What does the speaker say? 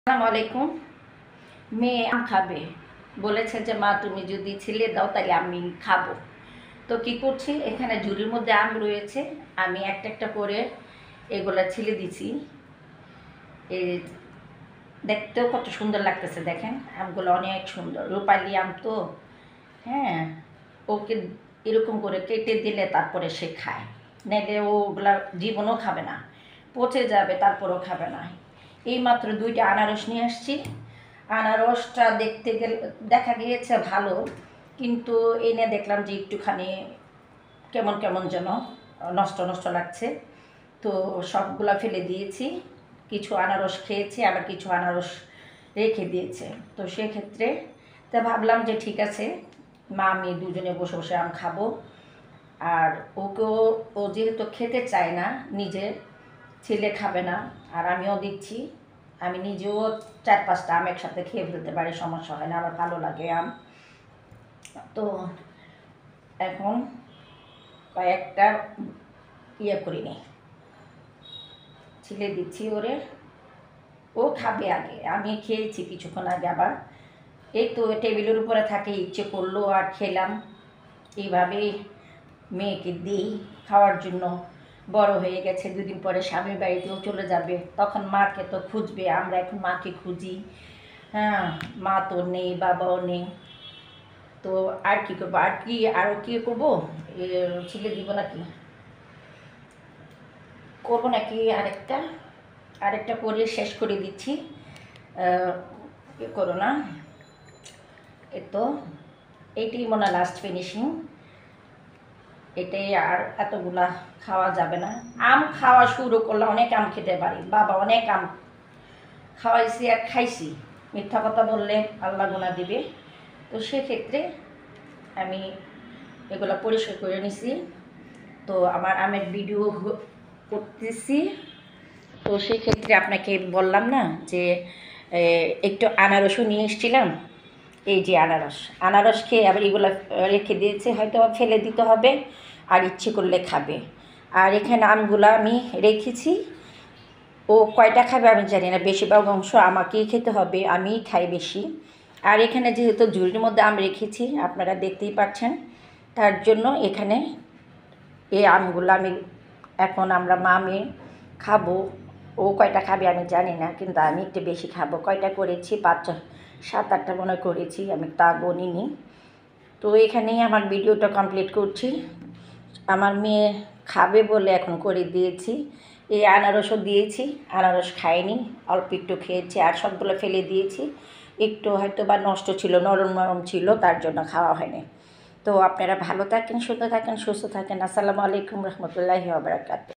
আসসালামু আলাইকুম। মেয়ে আম খাবে বলেছে যে মা তুমি যদি ছিলে দাও তাহলে আমি খাবো। তো কি করছি, এখানে ঝুড়ির মধ্যে আম রয়েছে, আমি একটা একটা করে এগুলা ছিলে দিছি। এই দেখতেও কত সুন্দর লাগতেছে, দেখেন আমগুলো অনেক সুন্দর, রূপালি আম তো। হ্যাঁ, ওকে এরকম করে কেটে দিলে তারপরে সে খায়, নাইলে ওগুলা জীবনও খাবে না, পচে যাবে তারপরেও খাবে না। এই মাত্র 2টা আনারস নিয়ে আসছি। আনারসটা দেখতে গেলে দেখা গিয়েছে ভালো, কিন্তু এনে দেখলাম যে একটুখানি কেমন কেমন যেন নষ্ট নষ্ট লাগছে। তো সবগুলা ফেলে দিয়েছি, কিছু আনারস খেয়েছি, আবার কিছু আনারস রেখে দিয়েছে। তো সেক্ষেত্রে তা ভাবলাম যে ঠিক আছে, মা আমি দুজনে বসে বসে আম খাবো। আর ওকেও, ও যেহেতু খেতে চায় না, নিজে ছেলে খাবে না, আর আমিও দিচ্ছি। আমি নিজেও 4-5টা আম একসাথে খেয়ে ফেলতে পারি, সমস্যা হয় না, আমার ভালো লাগে আম। তো এখন কয়েকটা করিনি, ছিলে দিচ্ছি ওরে, ও খাবে আগে, আমি খেয়েছি কিছুক্ষণ আগে। আবার এই তো টেবিলের উপরে থাকে, ইচ্ছে করলো আর খেলাম। এইভাবেই মেয়েকে দিই খাওয়ার জন্য। বড় হয়ে গেছে, 2 দিন পরে স্বামীর বাড়িতেও চলে যাবে, তখন মাকে তো খুঁজবে, আমরা এখন মাকে খুঁজি। হ্যাঁ, মা তো নেই, বাবাও নেই, তো আর কী করবো, আরও কী করবো, ছিলে দিব নাকি, করবো নাকি আরেকটা করে শেষ করে দিচ্ছি। করো না, এ তো এইটাই মনে হয় লাস্ট ফিনিশিং। এটাই, আর এতগুলা খাওয়া যাবে না। আম খাওয়া শুরু করলে অনেক আম খেতে পারি, বাবা অনেক আম খাওয়াইছি আর খাইছি, মিথ্যা কথা বললে আল্লাহ গুনাহ দিবে। তো সেক্ষেত্রে আমি এগুলো পরিষ্কার করে নিছি। তো আমার আমের ভিডিও করতেছি। তো সেক্ষেত্রে আপনাকে বললাম না যে একটু আনারসও নিয়ে এসেছিলাম। এই যে আনারস খেয়ে আবার এগুলো রেখে দিয়েছে, হয়তো ফেলে দিতে হবে, আর ইচ্ছে করলে খাবে। আর এখানে আমগুলো আমি রেখেছি, ও কয়টা খাবে আমি জানি না, বেশিরভাগ অংশ আমাকেই খেতে হবে, আমিই খাই বেশি। আর এখানে যেহেতু ঝুড়ির মধ্যে আম রেখেছি, আপনারা দেখতেই পাচ্ছেন, তার জন্য এখানে এই আমগুলো এখন আমরা মা মেয়ে খাবো। ও কয়টা খাবে আমি জানি না, কিন্তু আমি একটু বেশি খাবো। কয়টা করেছি, 5-7-8টা মনে করেছি, আমি তা গণিনি। তো এখানেই আমার ভিডিওটা কমপ্লিট করছি। আমার মেয়ে খাবে বলে এখন করে দিয়েছি। এই আনারসও দিয়েছি, আনারস খায়নি, অল্প একটু খেয়েছি, আর সবগুলো ফেলে দিয়েছি। একটু হয়তো বা নষ্ট ছিল, নরম নরম ছিল, তার জন্য খাওয়া হয়নি। তো আপনারা ভালো থাকেন, সুস্থ থাকেন। আসসালামু আলাইকুম রহমতুল্লাহি ওয়া বারাকাতুহু।